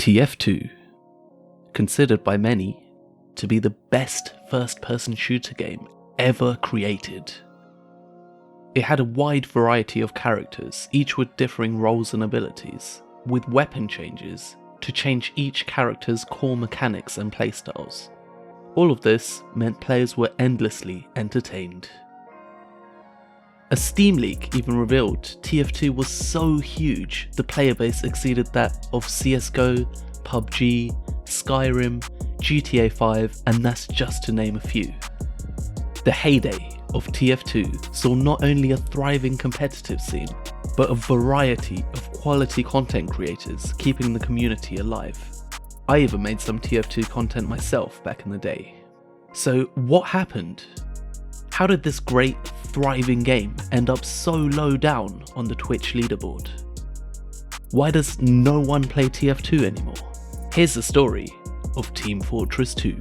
TF2, considered by many to be the best first-person shooter game ever created. It had a wide variety of characters, each with differing roles and abilities, with weapon changes to change each character's core mechanics and playstyles. All of this meant players were endlessly entertained. A Steam leak even revealed TF2 was so huge the player base exceeded that of CSGO, PUBG, Skyrim, GTA 5, and that's just to name a few. The heyday of TF2 saw not only a thriving competitive scene, but a variety of quality content creators keeping the community alive. I even made some TF2 content myself back in the day. So what happened? How did this great, thriving game end up so low down on the Twitch leaderboard? Why does no one play TF2 anymore? Here's the story of Team Fortress 2.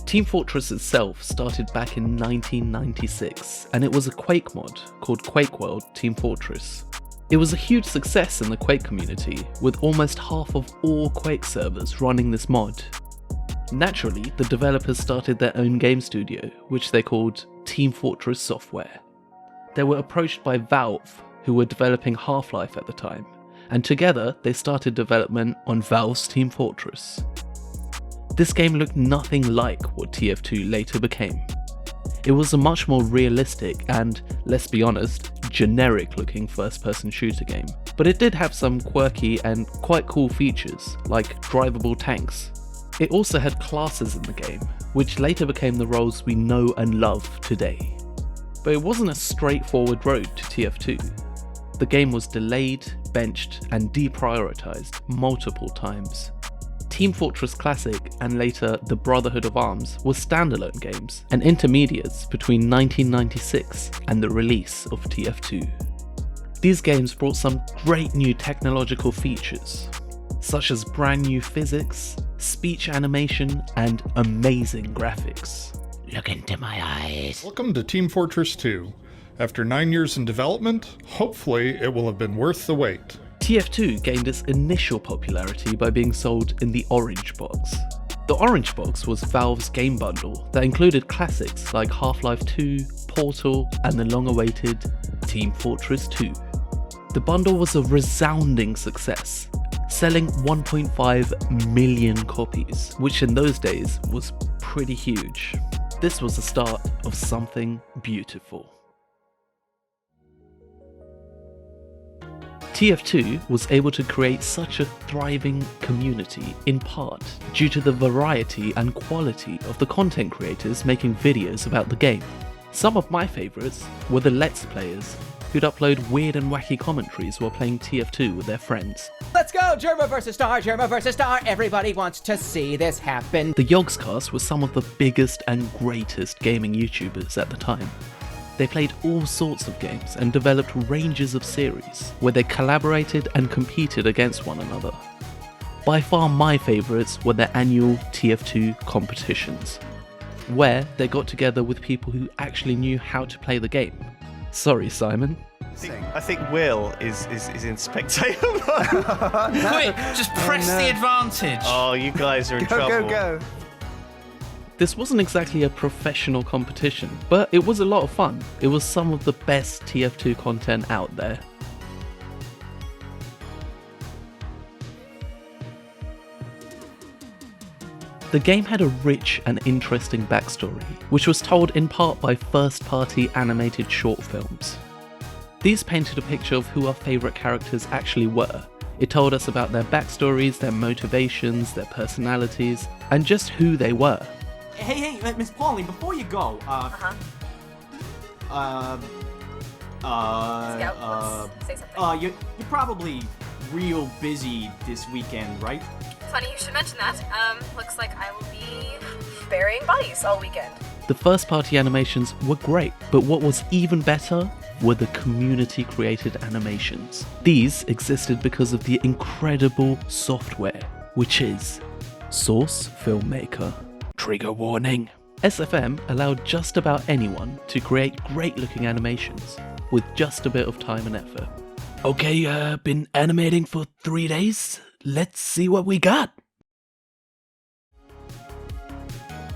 Team Fortress itself started back in 1996, and it was a Quake mod called Quake World Team Fortress. It was a huge success in the Quake community, with almost half of all Quake servers running this mod. Naturally, the developers started their own game studio, which they called Team Fortress Software. They were approached by Valve, who were developing Half-Life at the time, and together they started development on Valve's Team Fortress. This game looked nothing like what TF2 later became. It was a much more realistic and, let's be honest, generic looking first-person shooter game, but it did have some quirky and quite cool features, like drivable tanks. It also had classes in the game, which later became the roles we know and love today. But it wasn't a straightforward road to TF2. The game was delayed, benched, and deprioritized multiple times. Team Fortress Classic and later The Brotherhood of Arms were standalone games and intermediates between 1996 and the release of TF2. These games brought some great new technological features, such as brand new physics, speech animation, and amazing graphics. Look into my eyes. Welcome to Team Fortress 2. After 9 years in development, hopefully it will have been worth the wait. TF2 gained its initial popularity by being sold in the Orange Box. The Orange Box was Valve's game bundle that included classics like Half-Life 2, Portal, and the long-awaited Team Fortress 2. The bundle was a resounding success, selling 1.5 million copies, which in those days was pretty huge. This was the start of something beautiful. TF2 was able to create such a thriving community in part due to the variety and quality of the content creators making videos about the game. Some of my favourites were the Let's Players, who'd upload weird and wacky commentaries while playing TF2 with their friends. Let's go! Germa versus Star, everybody wants to see this happen. The Yogscast was some of the biggest and greatest gaming YouTubers at the time. They played all sorts of games and developed ranges of series where they collaborated and competed against one another. By far my favourites were their annual TF2 competitions, where they got together with people who actually knew how to play the game. Sorry, Simon. I think Will is in spectator mode. Quick, just press the advantage. Oh, you guys are in trouble. Go. This wasn't exactly a professional competition, but it was a lot of fun. It was some of the best TF2 content out there. The game had a rich and interesting backstory, which was told in part by first-party animated short films. These painted a picture of who our favourite characters actually were. It told us about their backstories, their motivations, their personalities, and just who they were. Hey, Miss Pauline, before you go, Say something. you're probably real busy this weekend, right? Funny you should mention that. Looks like I will be burying bodies all weekend. The first-party animations were great, but what was even better were the community-created animations. These existed because of the incredible software, which is Source Filmmaker. Trigger warning. SFM allowed just about anyone to create great-looking animations, with just a bit of time and effort. Okay, been animating for 3 days. Let's see what we got.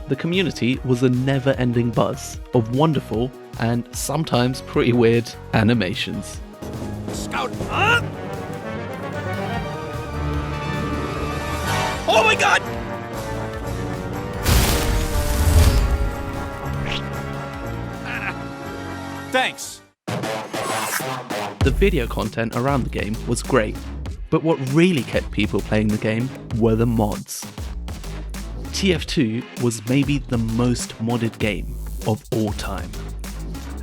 The community was a never-ending buzz of wonderful and sometimes pretty weird animations. Scout up! Oh my god! Thanks. The video content around the game was great, but what really kept people playing the game were the mods. TF2 was maybe the most modded game of all time.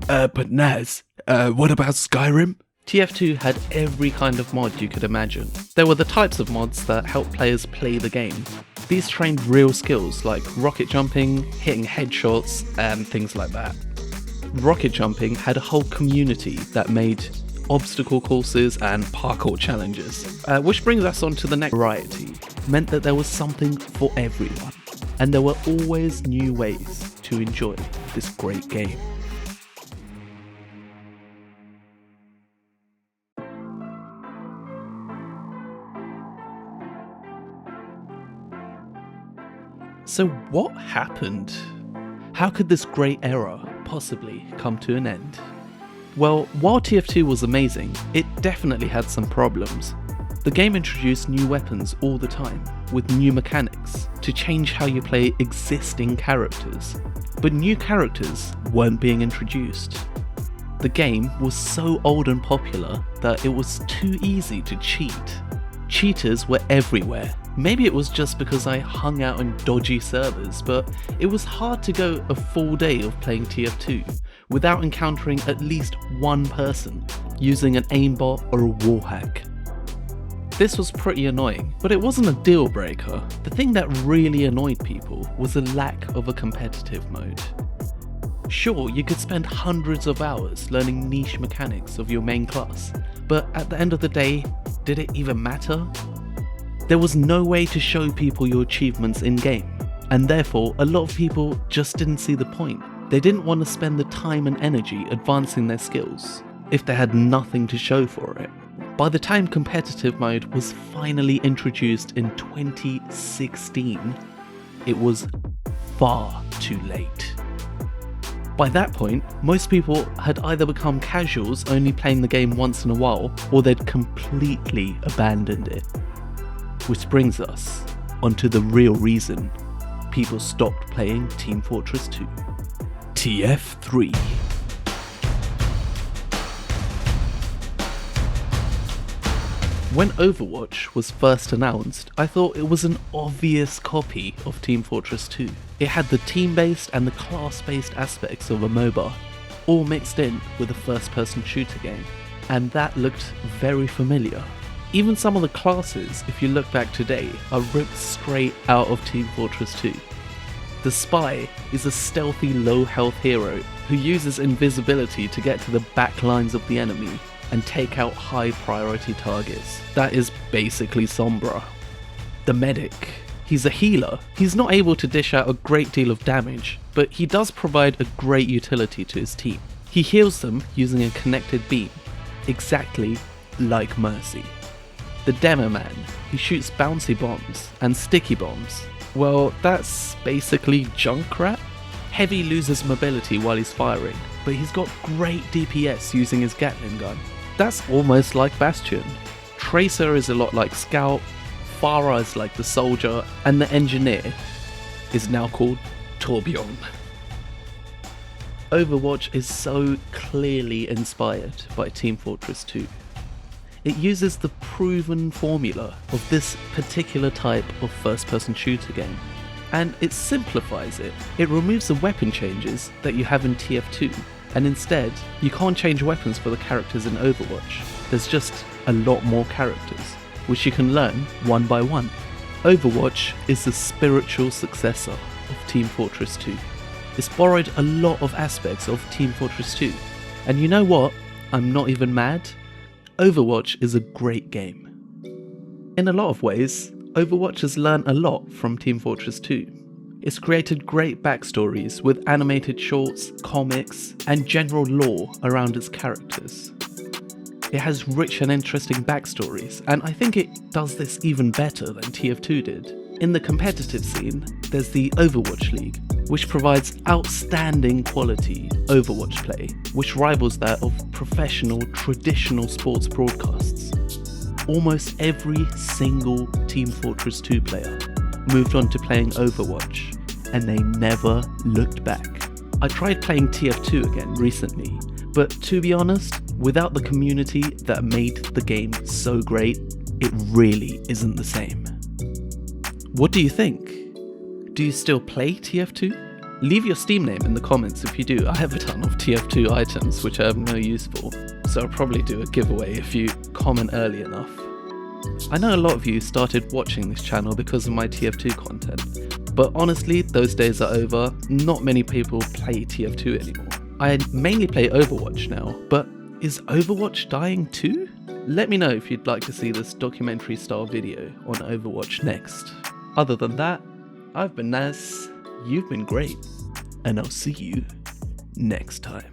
But Naz, what about Skyrim? TF2 had every kind of mod you could imagine. There were the types of mods that help players play the game. These trained real skills like rocket jumping, hitting headshots, and things like that. Rocket jumping had a whole community that made obstacle courses and parkour challenges. Which brings us on to the next variety. Meant that there was something for everyone. And there were always new ways to enjoy this great game. So what happened? How could this great era possibly come to an end? Well, while TF2 was amazing, it definitely had some problems. The game introduced new weapons all the time, with new mechanics, to change how you play existing characters. But new characters weren't being introduced. The game was so old and popular that it was too easy to cheat. Cheaters were everywhere. Maybe it was just because I hung out on dodgy servers, but it was hard to go a full day of playing TF2 without encountering at least one person using an aimbot or a wall hack. This was pretty annoying, but it wasn't a deal breaker. The thing that really annoyed people was a lack of a competitive mode. Sure, you could spend hundreds of hours learning niche mechanics of your main class, but at the end of the day, did it even matter? There was no way to show people your achievements in-game, and therefore a lot of people just didn't see the point. They didn't want to spend the time and energy advancing their skills if they had nothing to show for it. By the time competitive mode was finally introduced in 2016, it was far too late. By that point, most people had either become casuals only playing the game once in a while, or they'd completely abandoned it. Which brings us onto the real reason people stopped playing Team Fortress 2. TF3. When Overwatch was first announced, I thought it was an obvious copy of Team Fortress 2. It had the team-based and the class-based aspects of a MOBA, all mixed in with a first-person shooter game, and that looked very familiar. Even some of the classes, if you look back today, are ripped straight out of Team Fortress 2. The Spy is a stealthy low-health hero who uses invisibility to get to the back lines of the enemy and take out high-priority targets. That is basically Sombra. The Medic. He's a healer. He's not able to dish out a great deal of damage, but he does provide a great utility to his team. He heals them using a connected beam, exactly like Mercy. The Demo Man. He shoots bouncy bombs and sticky bombs. Well, that's basically Junkrat. Heavy loses mobility while he's firing, but he's got great DPS using his Gatling gun. That's almost like Bastion. Tracer is a lot like Scout, Pharah is like the Soldier, and the Engineer is now called Torbjorn. Overwatch is so clearly inspired by Team Fortress 2. It uses the proven formula of this particular type of first-person shooter game, and it simplifies it. It removes the weapon changes that you have in TF2, and instead, you can't change weapons for the characters in Overwatch. There's just a lot more characters, which you can learn one by one. Overwatch is the spiritual successor of Team Fortress 2. It's borrowed a lot of aspects of Team Fortress 2, and you know what? I'm not even mad. Overwatch is a great game. In a lot of ways, Overwatch has learned a lot from Team Fortress 2. It's created great backstories with animated shorts, comics, and general lore around its characters. It has rich and interesting backstories, and I think it does this even better than TF2 did. In the competitive scene, there's the Overwatch League, which provides outstanding quality Overwatch play, which rivals that of professional, traditional sports broadcasts. Almost every single Team Fortress 2 player moved on to playing Overwatch, and they never looked back. I tried playing TF2 again recently, but to be honest, without the community that made the game so great, it really isn't the same. What do you think? Do you still play TF2? Leave your Steam name in the comments if you do. I have a ton of TF2 items which I have no use for, so I'll probably do a giveaway if you comment early enough. I know a lot of you started watching this channel because of my TF2 content, but honestly, those days are over. Not many people play TF2 anymore. I mainly play Overwatch now, but is Overwatch dying too? Let me know if you'd like to see this documentary style video on Overwatch next. Other than that, I've been Naz, you've been great, and I'll see you next time.